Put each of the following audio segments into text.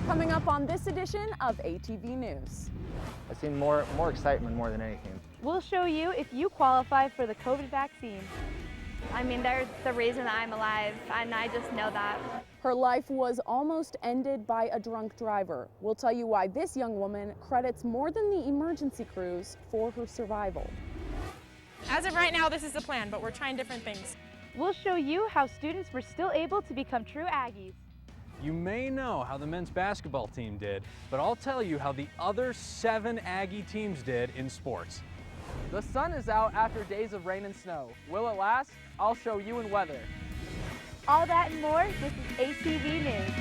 Coming up on this edition of ATV News. I've seen more excitement more than anything. We'll show you if you qualify for the COVID vaccine. I mean, they're the reason I'm alive, and I just know that. Her life was almost ended by a drunk driver. We'll tell you why this young woman credits more than the emergency crews for her survival. As of right now, this is the plan, but we're trying different things. We'll show you how students were still able to become true Aggies. You may know how the men's basketball team did, but I'll tell you how the other 7 Aggie teams did in sports. The sun is out after days of rain and snow. Will it last? I'll show you in weather. All that and more, this is ATV News.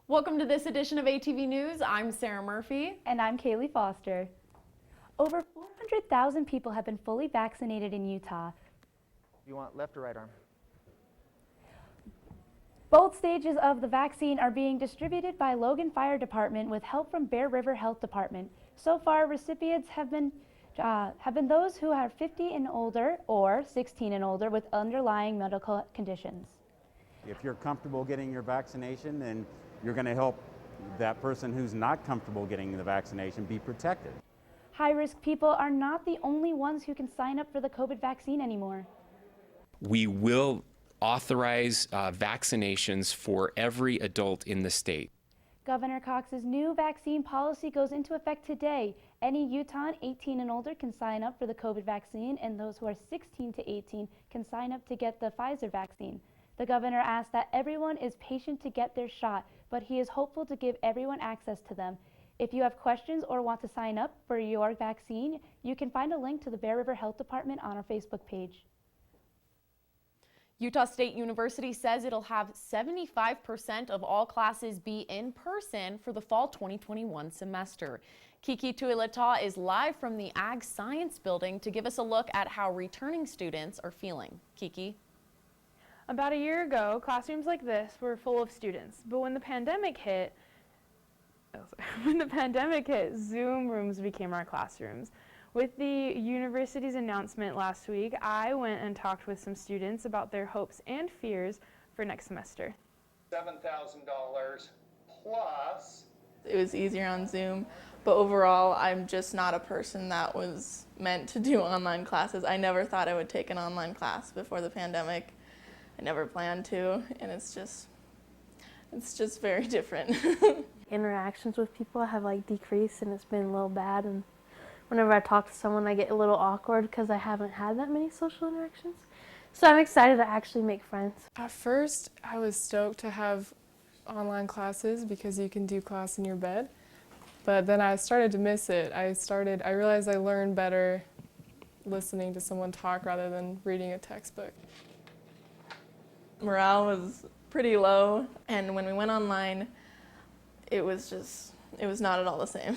Welcome to this edition of ATV News. I'm Sarah Murphy. And I'm Kaylee Foster. Over 400,000 people have been fully vaccinated in Utah. You want left or right arm? Both stages of the vaccine are being distributed by Logan Fire Department with help from Bear River Health Department. So far, recipients have been those who are 50 and older or 16 and older with underlying medical conditions. If you're comfortable getting your vaccination, then you're going to help that person who's not comfortable getting the vaccination be protected. High-risk people are not the only ones who can sign up for the COVID vaccine anymore. We will authorize vaccinations for every adult in the state. Governor Cox's new vaccine policy goes into effect today. Any Utahn 18 and older can sign up for the COVID vaccine, and those who are 16 to 18 can sign up to get the Pfizer vaccine. The governor asked that everyone is patient to get their shot, but he is hopeful to give everyone access to them. If you have questions or want to sign up for your vaccine, you can find a link to the Bear River Health Department on our Facebook page. Utah State University says it'll have 75% of all classes be in person for the fall 2021 semester. Kiki Tuilata is live from the Ag Science Building to give us a look at how returning students are feeling. Kiki? About a year ago, classrooms like this were full of students, but when the pandemic hit, Zoom rooms became our classrooms. With the university's announcement last week, I went and talked with some students about their hopes and fears for next semester. $7,000 plus. It was easier on Zoom, but overall, I'm just not a person that was meant to do online classes. I never thought I would take an online class before the pandemic. I never planned to, and it's just very different. Interactions with people have decreased, and it's been a little bad, and whenever I talk to someone I get a little awkward because I haven't had that many social interactions. So I'm excited to actually make friends. At first, I was stoked to have online classes because you can do class in your bed, but then I started to miss it. I realized I learned better listening to someone talk rather than reading a textbook. Morale was pretty low, and when we went online, it was not at all the same.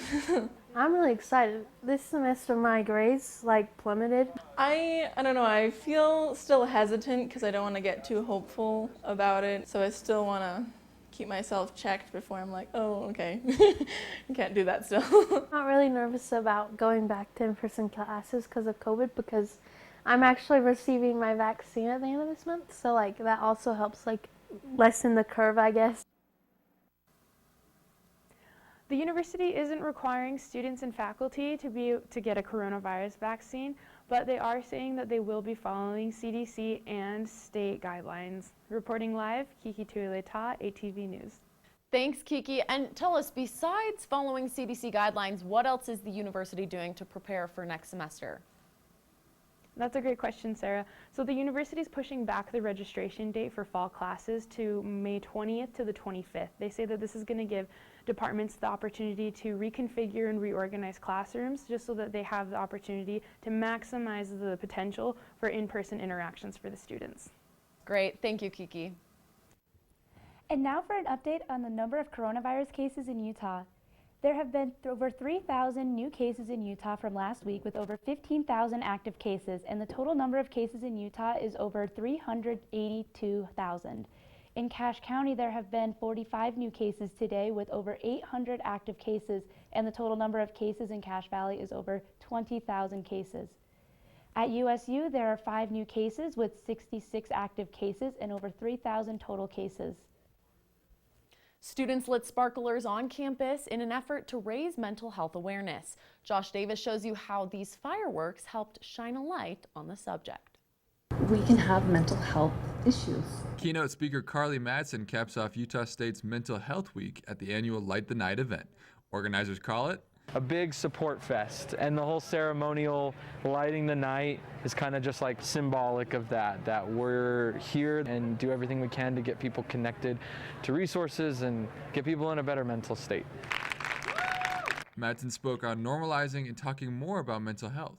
I'm really excited. This semester my grades plummeted. I don't know, I feel still hesitant because I don't want to get too hopeful about it, so I still want to keep myself checked before I'm like, oh, okay, I can't do that still. I'm not really nervous about going back to in-person classes because of COVID, because I'm actually receiving my vaccine at the end of this month, so that also helps lessen the curve, I guess. The university isn't requiring students and faculty to get a coronavirus vaccine, but they are saying that they will be following CDC and state guidelines. Reporting live, Kiki Tuilata, ATV News. Thanks, Kiki. And tell us, besides following CDC guidelines, what else is the university doing to prepare for next semester? That's a great question, Sarah. So the university is pushing back the registration date for fall classes to May 20th to the 25th. They say that this is going to give departments the opportunity to reconfigure and reorganize classrooms just so that they have the opportunity to maximize the potential for in-person interactions for the students. Great. Thank you, Kiki. And now for an update on the number of coronavirus cases in Utah. There have been over 3,000 new cases in Utah from last week, with over 15,000 active cases, and the total number of cases in Utah is over 382,000. In Cache County, there have been 45 new cases today with over 800 active cases, and the total number of cases in Cache Valley is over 20,000 cases. At USU, there are 5 new cases with 66 active cases and over 3,000 total cases. Students lit sparklers on campus in an effort to raise mental health awareness. Josh Davis shows you how these fireworks helped shine a light on the subject. We can have mental health issues. Keynote speaker Carly Madsen caps off Utah State's Mental Health Week at the annual Light the Night event. Organizers call it A big support fest, and the whole ceremonial lighting the night is kind of just like symbolic of that we're here and do everything we can to get people connected to resources and get people in a better mental state. Madsen spoke on normalizing and talking more about mental health.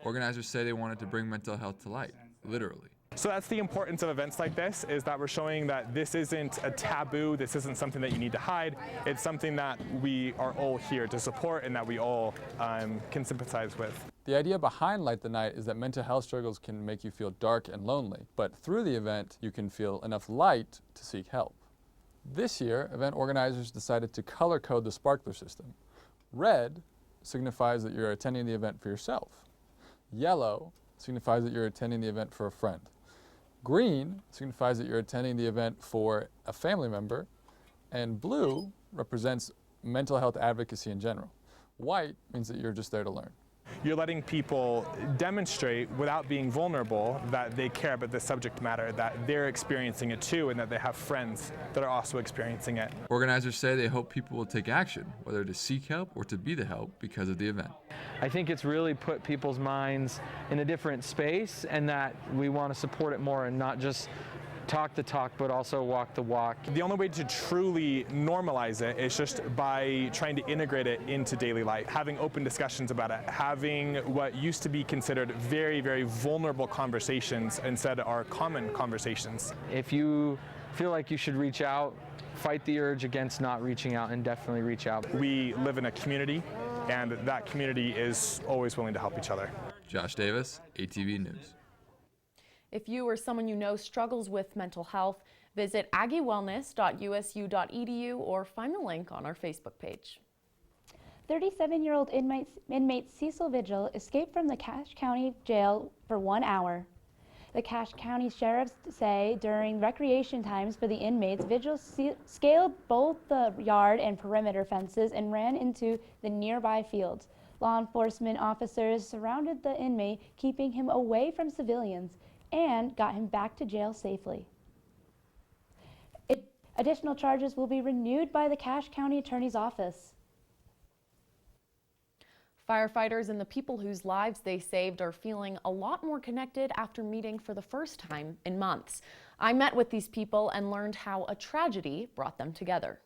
Organizers say they wanted to bring mental health to light, literally. So that's the importance of events like this, is that we're showing that this isn't a taboo, this isn't something that you need to hide, it's something that we are all here to support and that we all can sympathize with. The idea behind Light the Night is that mental health struggles can make you feel dark and lonely, but through the event, you can feel enough light to seek help. This year, event organizers decided to color code the sparkler system. Red signifies that you're attending the event for yourself. Yellow signifies that you're attending the event for a friend. Green signifies that you're attending the event for a family member, and blue represents mental health advocacy in general. White means that you're just there to learn. You're letting people demonstrate without being vulnerable that they care about the subject matter, that they're experiencing it too, and that they have friends that are also experiencing it. Organizers say they hope people will take action, whether to seek help or to be the help because of the event. I think it's really put people's minds in a different space, and that we want to support it more and not just talk the talk, but also walk the walk. The only way to truly normalize it is just by trying to integrate it into daily life, having open discussions about it, having what used to be considered very, very vulnerable conversations instead are common conversations. If you feel like you should reach out, fight the urge against not reaching out, and definitely reach out. We live in a community, and that community is always willing to help each other. Josh Davis, ATV News. If you or someone you know struggles with mental health, visit aggiewellness.usu.edu or find the link on our Facebook page. 37-year-old inmate Cecil Vigil escaped from the Cache County Jail for 1 hour. The Cache County sheriffs say during recreation times for the inmates, Vigil scaled both the yard and perimeter fences and ran into the nearby fields. Law enforcement officers surrounded the inmate, keeping him away from civilians, and got him back to jail safely. Additional charges will be renewed by the Cache County Attorney's Office. Firefighters and the people whose lives they saved are feeling a lot more connected after meeting for the first time in months. I met with these people and learned how a tragedy brought them together.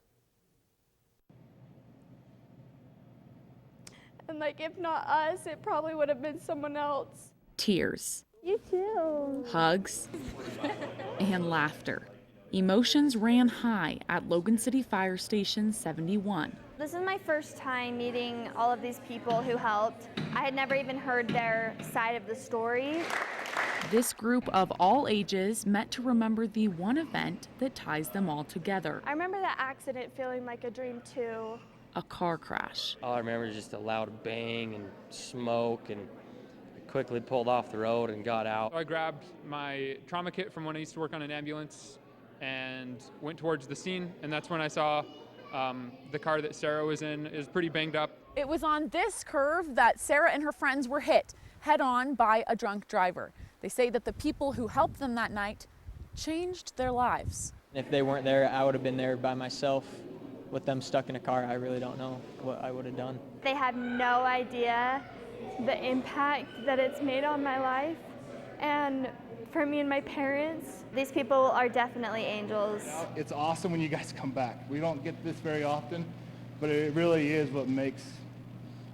And if not us, it probably would have been someone else. Tears. You too. Hugs, and laughter. Emotions ran high at Logan City Fire Station 71. This is my first time meeting all of these people who helped. I had never even heard their side of the story. This group of all ages met to remember the one event that ties them all together. I remember that accident feeling like a dream too. A car crash. All I remember is just a loud bang and smoke, and quickly pulled off the road and got out. So I grabbed my trauma kit from when I used to work on an ambulance and went towards the scene, and that's when I saw the car that Sarah was in is pretty banged up. It was on this curve that Sarah and her friends were hit head-on by a drunk driver. They say that the people who helped them that night changed their lives. If they weren't there, I would have been there by myself. With them stuck in a car, I really don't know what I would have done. They have no idea the impact that it's made on my life, and for me and my parents, these people are definitely angels. It's awesome when you guys come back. We don't get this very often, but it really is what makes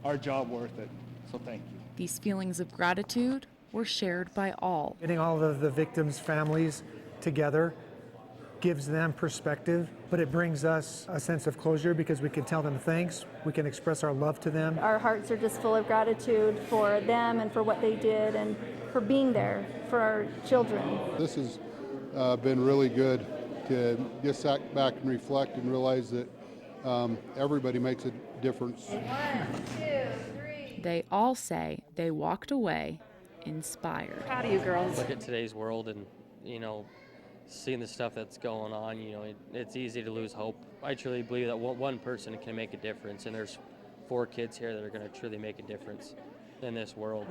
our job worth it, so thank you. These feelings of gratitude were shared by all. Getting all of the victims' families together gives them perspective, but it brings us a sense of closure because we can tell them thanks, we can express our love to them. Our hearts are just full of gratitude for them and for what they did and for being there for our children. This has been really good to just sit back and reflect and realize that everybody makes a difference. 1, 2, 3. They all say they walked away inspired. Proud of you girls. Look at today's world and, seeing the stuff that's going on, it's easy to lose hope. I truly believe that one person can make a difference, and there's 4 kids here that are going to truly make a difference in this world.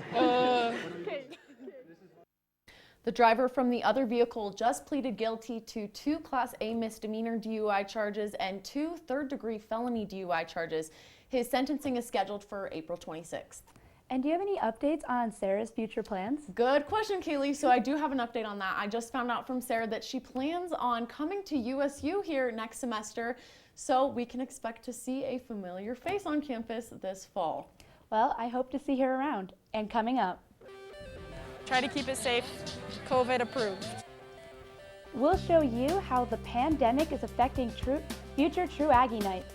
The driver from the other vehicle just pleaded guilty to 2 Class A misdemeanor DUI charges and 2 third-degree felony DUI charges. His sentencing is scheduled for April 26th. And do you have any updates on Sarah's future plans? Good question, Kaylee. So I do have an update on that. I just found out from Sarah that she plans on coming to USU here next semester, so we can expect to see a familiar face on campus this fall. Well, I hope to see her around. And coming up, try to keep it safe, COVID approved. We'll show you how the pandemic is affecting future True Aggie nights.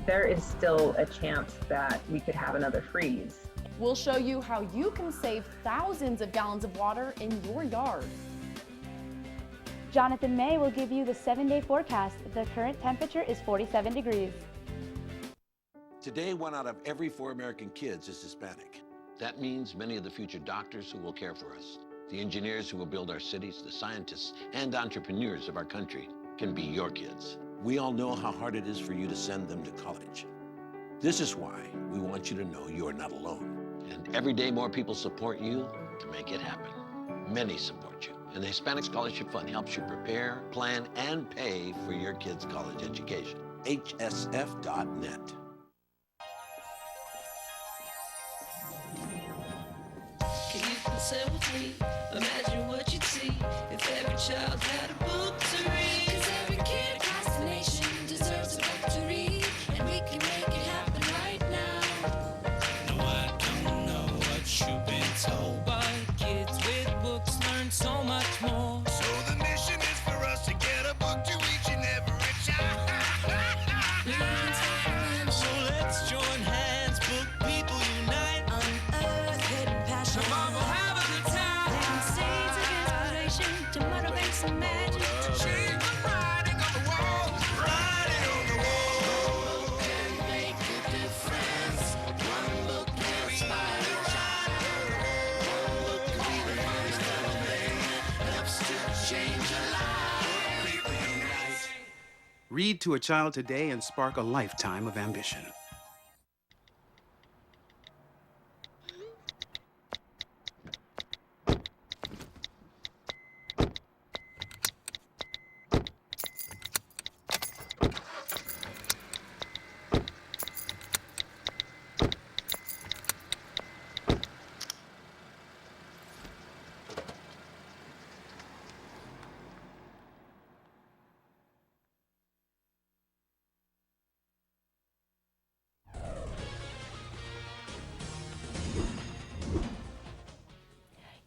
There is still a chance that we could have another freeze. We'll show you how you can save thousands of gallons of water in your yard. Jonathan May will give you the 7-day forecast. The current temperature is 47 degrees. Today, 1 out of every 4 American kids is Hispanic. That means many of the future doctors who will care for us, the engineers who will build our cities, the scientists and entrepreneurs of our country can be your kids. We all know how hard it is for you to send them to college. This is why we want you to know you are not alone. And every day more people support you to make it happen. Many support you. And the Hispanic Scholarship Fund helps you prepare, plan, and pay for your kids' college education. HSF.net. Can you consent with me? Imagine what you'd see if every child had a book to read. 'Cause every kid across the nation deserves a book to read, and we can make it happen right now. No, I don't know what you've been told, but kids with books learn so much more. So the mission is for us to get a book to each and every child. So let's join hands, book people unite, unearth hidden passion. Come on, have a good time. Planting seeds of inspiration to motivate some magic. To change the writing on the wall, writing on the wall. And make a difference. One book can inspire a child. One book can be the first thing that helps to change a life. People unite. Read to a child today and spark a lifetime of ambition.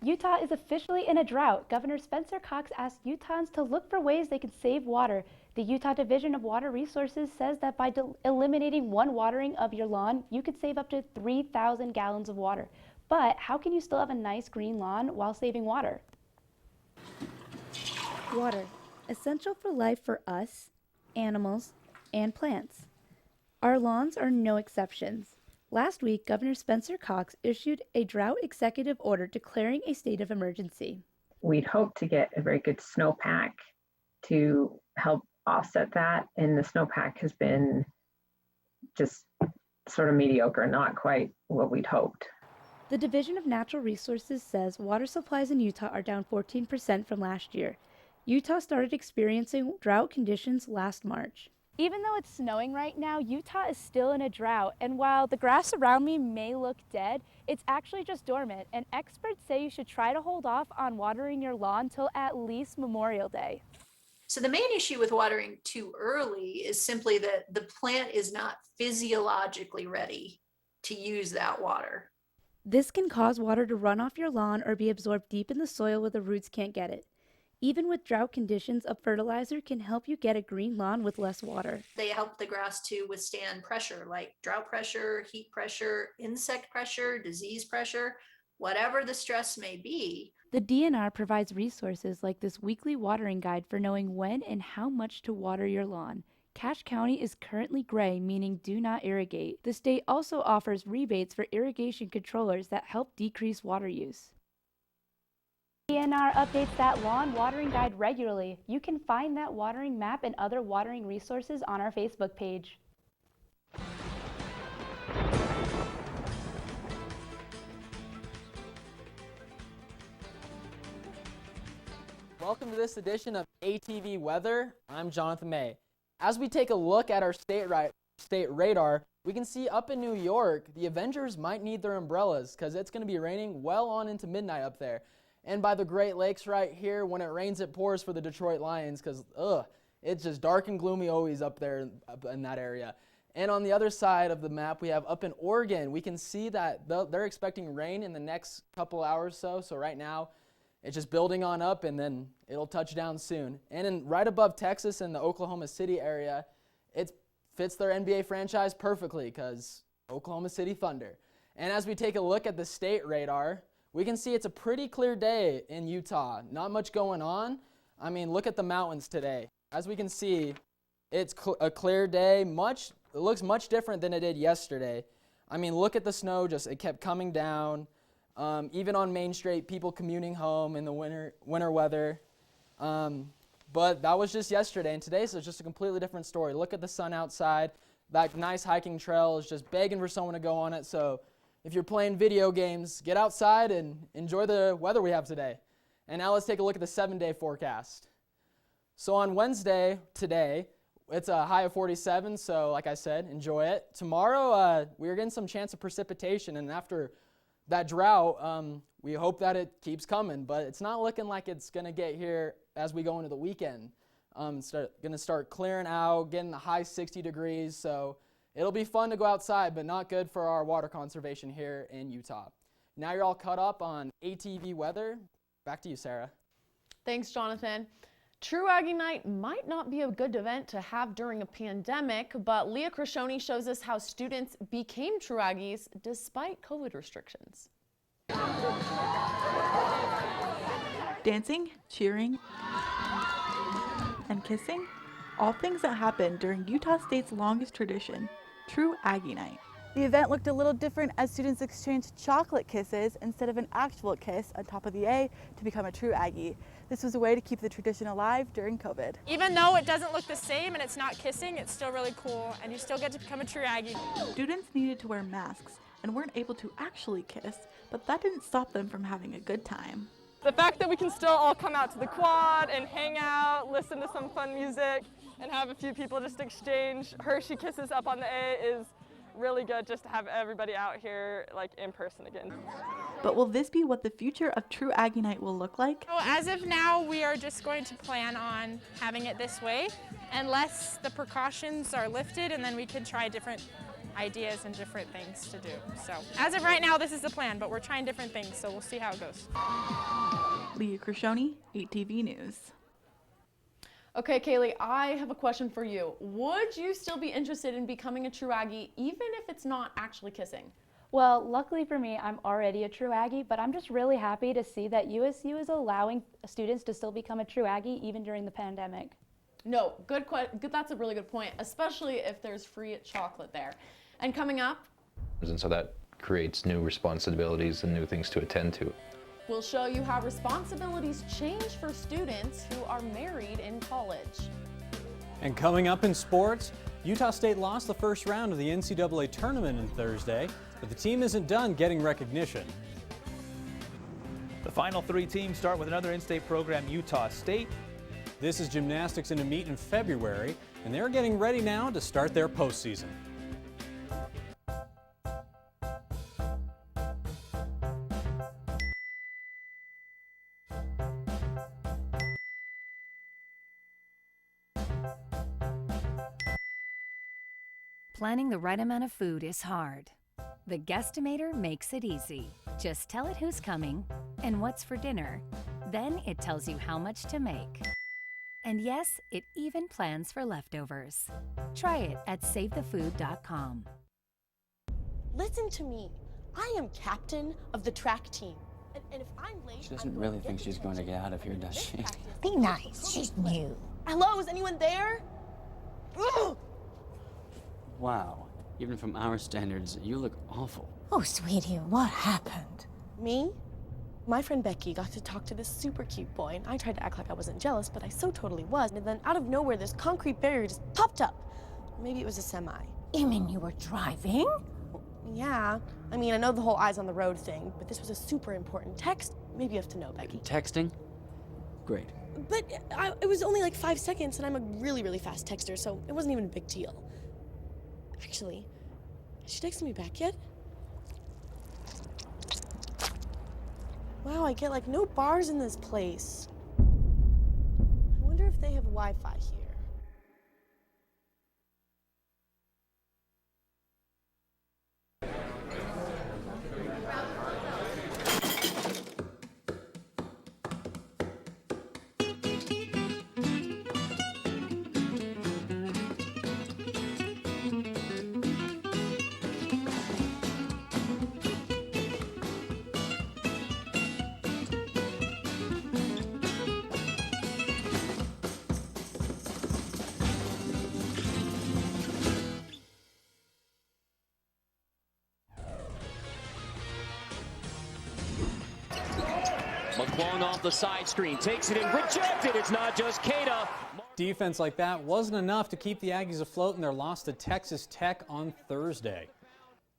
Utah is officially in a drought. Governor Spencer Cox asked Utahns to look for ways they can save water. The Utah Division of Water Resources says that by eliminating 1 watering of your lawn, you could save up to 3,000 gallons of water. But how can you still have a nice green lawn while saving water? Water, essential for life for us, animals, and plants. Our lawns are no exceptions. Last week, Governor Spencer Cox issued a drought executive order declaring a state of emergency. We'd hoped to get a very good snowpack to help offset that, and the snowpack has been just sort of mediocre, not quite what we'd hoped. The Division of Natural Resources says water supplies in Utah are down 14% from last year. Utah started experiencing drought conditions last March. Even though it's snowing right now, Utah is still in a drought, and while the grass around me may look dead, it's actually just dormant, and experts say you should try to hold off on watering your lawn till at least Memorial Day. So the main issue with watering too early is simply that the plant is not physiologically ready to use that water. This can cause water to run off your lawn or be absorbed deep in the soil where the roots can't get it. Even with drought conditions, a fertilizer can help you get a green lawn with less water. They help the grass to withstand pressure like drought pressure, heat pressure, insect pressure, disease pressure, whatever the stress may be. The DNR provides resources like this weekly watering guide for knowing when and how much to water your lawn. Cache County is currently gray, meaning do not irrigate. The state also offers rebates for irrigation controllers that help decrease water use. DNR updates that lawn watering guide regularly. You can find that watering map and other watering resources on our Facebook page. Welcome to this edition of ATV Weather. I'm Jonathan May. As we take a look at our state radar, we can see up in New York, the Avengers might need their umbrellas because it's going to be raining well on into midnight up there. And by the Great Lakes right here, when it rains, it pours for the Detroit Lions because, it's just dark and gloomy always up there up in that area. And on the other side of the map, we have up in Oregon, we can see that they're expecting rain in the next couple hours so right now, it's just building on up and then it'll touch down soon. And right above Texas in the Oklahoma City area, it fits their NBA franchise perfectly because Oklahoma City Thunder. And as we take a look at the state radar, we can see it's a pretty clear day in Utah. Not much going on. I mean, look at the mountains today. As we can see, it's a clear day. It looks much different than it did yesterday. I mean, look at the snow, it kept coming down. Even on Main Street, people commuting home in the winter weather. But that was just yesterday, and today so it's just a completely different story. Look at the sun outside. That nice hiking trail is just begging for someone to go on it. So if you're playing video games, get outside and enjoy the weather we have today. And now let's take a look at the 7-day forecast. So on Wednesday, today, it's a high of 47, so like I said, enjoy it. Tomorrow, we're getting some chance of precipitation, and after that drought, we hope that it keeps coming, but it's not looking like it's going to get here as we go into the weekend. It's going to start clearing out, getting the high 60 degrees, so it'll be fun to go outside, but not good for our water conservation here in Utah. Now you're all caught up on ATV weather. Back to you, Sarah. Thanks, Jonathan. True Aggie Night might not be a good event to have during a pandemic, but Leah Krishoni shows us how students became True Aggies despite COVID restrictions. Dancing, cheering, and kissing, all things that happen during Utah State's longest tradition, True Aggie Night. The event looked a little different as students exchanged chocolate kisses instead of an actual kiss on top of the A to become a True Aggie. This was a way to keep the tradition alive during COVID. Even though it doesn't look the same and it's not kissing, it's still really cool and you still get to become a True Aggie. Students needed to wear masks and weren't able to actually kiss, but that didn't stop them from having a good time. The fact that we can still all come out to the quad and hang out, listen to some fun music, and have a few people just exchange Hershey kisses up on the A is really good, just to have everybody out here like in person again. But will this be what the future of True Aggie Night will look like? So as of now, we are just going to plan on having it this way, unless the precautions are lifted, and then we can try different ideas and different things to do. So as of right now, this is the plan, but we're trying different things, so we'll see how it goes. Leah Krishoni, 8TV News. Okay, Kaylee, I have a question for you. Would you still be interested in becoming a True Aggie even if it's not actually kissing? Well, luckily for me, I'm already a True Aggie, but I'm just really happy to see that USU is allowing students to still become a True Aggie even during the pandemic. No, good. That's a really good point, especially if there's free chocolate there. And coming up, and so that creates new responsibilities and new things to attend to. we'll show you how responsibilities change for students who are married in college. And coming up in sports, Utah State lost the first round of the NCAA tournament on Thursday, but the team isn't done getting recognition. The final three teams start with another in-state program, Utah State. This is gymnastics in a meet in February, and they're getting ready now to start their postseason. Planning the right amount of food is hard. The Guestimator makes it easy. Just tell it who's coming and what's for dinner. Then it tells you how much to make. And yes, it even plans for leftovers. Try it at SaveTheFood.com. Listen to me. I am captain of the track team. And if I'm late, She doesn't really think she's going to get out of here, does she? be nice. She's new. Hello, is anyone there? Ugh! Wow. Even from our standards, you look awful. Oh, sweetie, what happened? Me? My friend Becky got to talk to this super cute boy, and I tried to act like I wasn't jealous, but I so totally was. And then out of nowhere, this concrete barrier just popped up. Maybe it was a semi. You mean you were driving? Yeah. I mean, I know the whole eyes on the road thing, but this was a super important text. Maybe you have to know, Becky. Texting? Great. But it was only like 5 seconds, and I'm a really, really fast texter, so it wasn't even a big deal. Actually, has she texted me back yet? Wow, I get like no bars in this place. I wonder if they have Wi-Fi here. McClung off the side screen, takes it in, rejected. It's not just Ncaa. Defense like that wasn't enough to keep the Aggies afloat in their loss to Texas Tech on Thursday.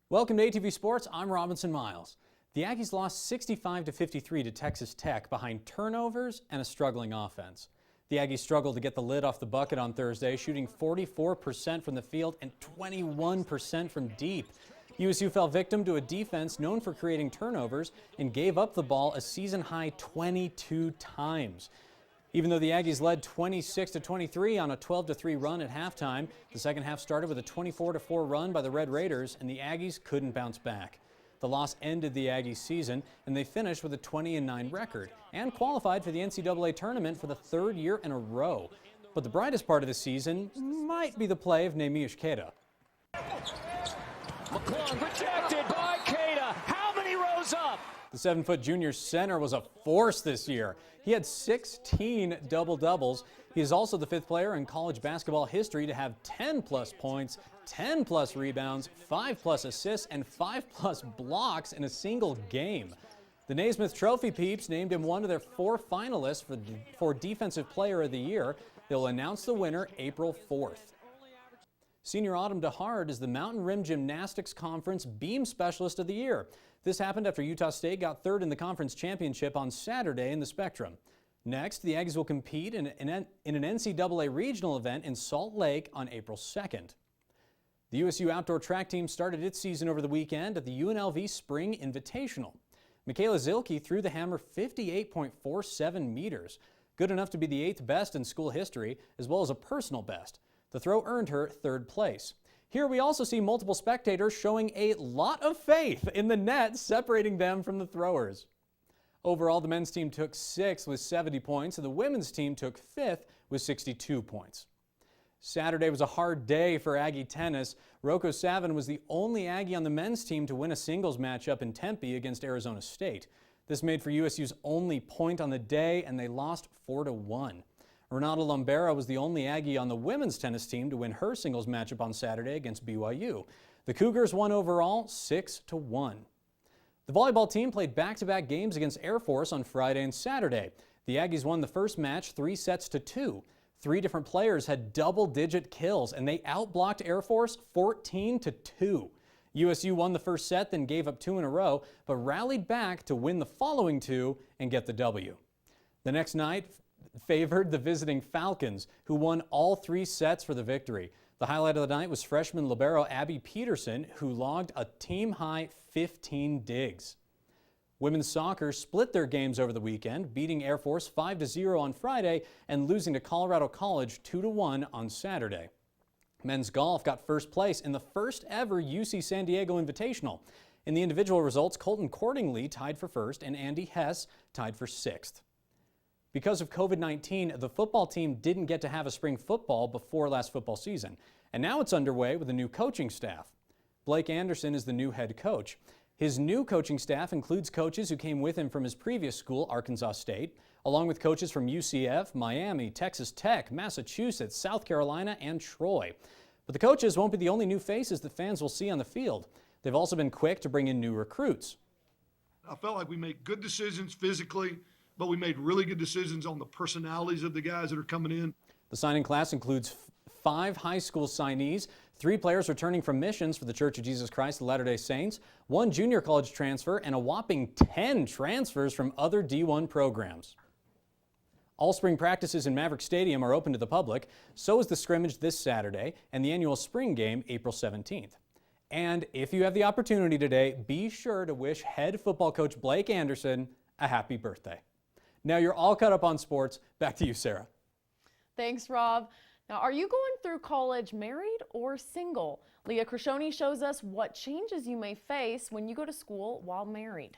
Welcome to ATV Sports. I'm Robinson Miles. The Aggies lost 65-53 to Texas Tech behind turnovers and a struggling offense. The Aggies struggled to get the lid off the bucket on Thursday, shooting 44% from the field and 21% from deep. USU fell victim to a defense known for creating turnovers and gave up the ball a season-high 22 times. Even though the Aggies led 26-23 on a 12-3 run at halftime, the second half started with a 24-4 run by the Red Raiders, and the Aggies couldn't bounce back. The loss ended the Aggies season, and they finished with a 20-9 record and qualified for the NCAA tournament for the third year in a row. But the brightest part of the season might be the play of Ncaa. McClung rejected by Ncaa. How many rows up? The 7-foot junior center was a force this year. He had 16 double-doubles. He is also the fifth player in college basketball history to have 10-plus points, 10-plus rebounds, 5-plus assists, and 5-plus blocks in a single game. The Naismith Trophy peeps named him one of their 4 finalists for Defensive Player of the Year. They'll announce the winner April 4th. Senior Autumn DeHard is the Mountain Rim Gymnastics Conference Beam Specialist of the Year. This happened after Utah State got third in the conference championship on Saturday in the Spectrum. Next, the Aggies will compete in an NCAA regional event in Salt Lake on April 2nd. The USU outdoor track team started its season over the weekend at the UNLV Spring Invitational. Michaela Zilke threw the hammer 58.47 meters, good enough to be the 8th best in school history, as well as a personal best. The throw earned her 3rd place. Here we also see multiple spectators showing a lot of faith in the net, separating them from the throwers. Overall, the men's team took 6th with 70 points, and the women's team took 5th with 62 points. Saturday was a hard day for Aggie tennis. Rocco Savin was the only Aggie on the men's team to win a singles matchup in Tempe against Arizona State. This made for USU's only point on the day, and they lost 4-1. Renata Lombera was the only Aggie on the women's tennis team to win her singles matchup on Saturday against BYU. The Cougars won overall 6-1. The volleyball team played back-to-back games against Air Force on Friday and Saturday. The Aggies won the first match 3-2. 3 different players had double-digit kills, and they outblocked Air Force 14-2. USU won the first set, then gave up 2 in a row, but rallied back to win the following 2 and get the W. The next night favored the visiting Falcons, who won all 3 sets for the victory. The highlight of the night was freshman libero Abby Peterson, who logged a team-high 15 digs. Women's soccer split their games over the weekend, beating Air Force 5-0 on Friday and losing to Colorado College 2-1 on Saturday. Men's golf got first place in the first ever UC San Diego Invitational. In the individual results, Colton Cordingley tied for first and Andy Hess tied for 6th. Because of COVID-19, the football team didn't get to have a spring football before last football season, and now it's underway with a new coaching staff. Blake Anderson is the new head coach. His new coaching staff includes coaches who came with him from his previous school, Arkansas State, along with coaches from UCF, Miami, Texas Tech, Massachusetts, South Carolina, and Troy. But the coaches won't be the only new faces that fans will see on the field. They've also been quick to bring in new recruits. I felt like we made good decisions physically, but we made really good decisions on the personalities of the guys that are coming in. The signing class includes 5 high school signees, 3 players returning from missions for the Church of Jesus Christ of Latter-day Saints, 1 junior college transfer, and a whopping 10 transfers from other D1 programs. All spring practices in Maverick Stadium are open to the public. So is the scrimmage this Saturday and the annual spring game April 17th. And if you have the opportunity today, be sure to wish head football coach Blake Anderson a happy birthday. Now you're all caught up on sports. Back to you, Sarah. Thanks, Rob. Now, are you going through college married or single? Leah Crishoni shows us what changes you may face when you go to school while married.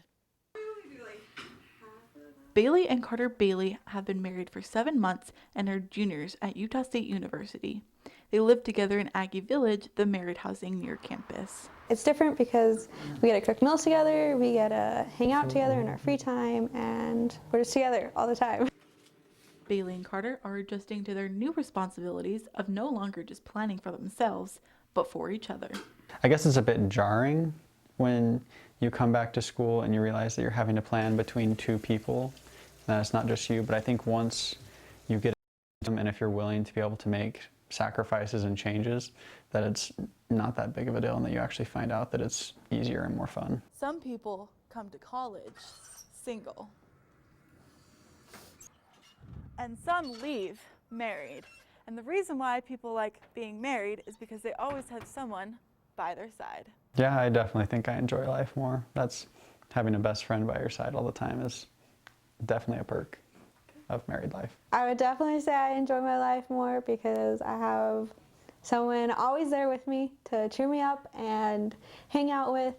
Bailey and Carter Bailey have been married for 7 months and are juniors at Utah State University. They live together in Aggie Village, the married housing near campus. It's different because we get to cook meals together, we get to hang out together in our free time, and we're just together all the time. Bailey and Carter are adjusting to their new responsibilities of no longer just planning for themselves, but for each other. I guess it's a bit jarring when you come back to school and you realize that you're having to plan between 2 people. That it's not just you, but I think once you get them, and if you're willing to be able to make sacrifices and changes, that it's not that big of a deal and that you actually find out that it's easier and more fun. Some people come to college single. And some leave married. And the reason why people like being married is because they always have someone by their side. Yeah, I definitely think I enjoy life more. That's having a best friend by your side all the time is definitely a perk of married life. I would definitely say I enjoy my life more because I have someone always there with me to cheer me up and hang out with.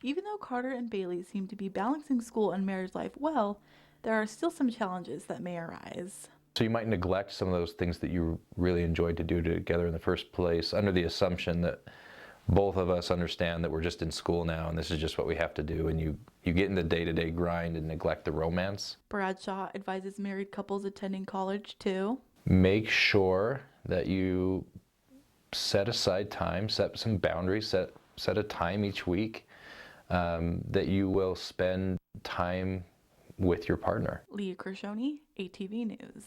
Even though Carter and Bailey seem to be balancing school and marriage life well, there are still some challenges that may arise. So you might neglect some of those things that you really enjoyed to do together in the first place under the assumption that both of us understand that we're just in school now and this is just what we have to do, and you get in the day-to-day grind and neglect the romance. Bradshaw advises married couples attending college to make sure that you set aside time, set some boundaries, set a time each week that you will spend time with your partner. Leah Crishoni, ATV News.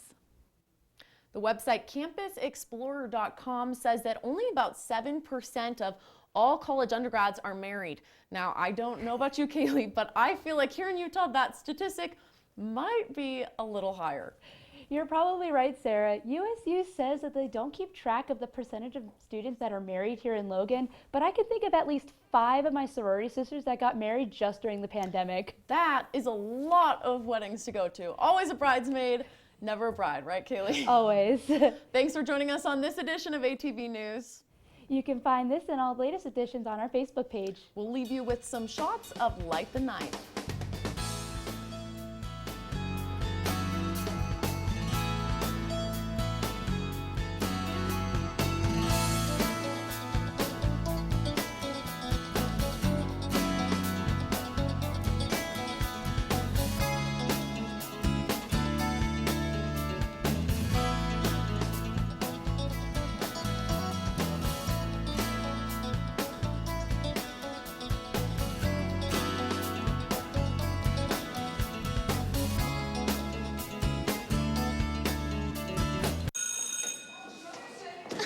The website campusexplorer.com says that only about 7% of all college undergrads are married. Now, I don't know about you, Kaylee, but I feel like here in Utah, that statistic might be a little higher. You're probably right, Sarah. USU says that they don't keep track of the percentage of students that are married here in Logan, but I can think of at least 5 of my sorority sisters that got married just during the pandemic. That is a lot of weddings to go to. Always a bridesmaid, never a bride, right, Kaylee? Always. Thanks for joining us on this edition of ATV News. You can find this and all the latest editions on our Facebook page. We'll leave you with some shots of Light the Night.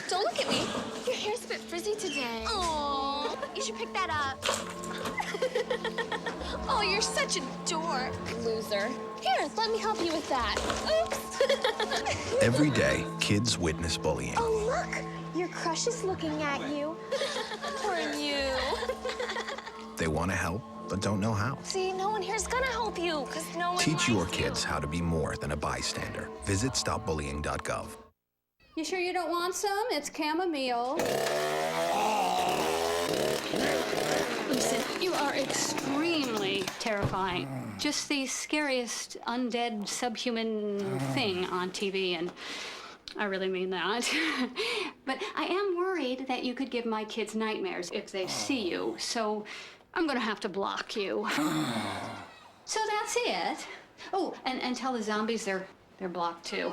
Don't look at me. Your hair's a bit frizzy today. Oh, you should pick that up. Oh, you're such a dork. Loser. Here, let me help you with that. Oops. Every day, kids witness bullying. Oh, look. Your crush is looking at you. Poor you. They want to help, but don't know how. See, no one here's gonna help you, because no one Teach your likes you. kids how to be more than a bystander. Visit stopbullying.gov. You sure you don't want some? It's chamomile. Listen, you are extremely terrifying. Just the scariest undead subhuman thing on TV, and I really mean that. But I am worried that you could give my kids nightmares if they see you, so I'm gonna have to block you. So that's it. Oh, and tell the zombies they're blocked too.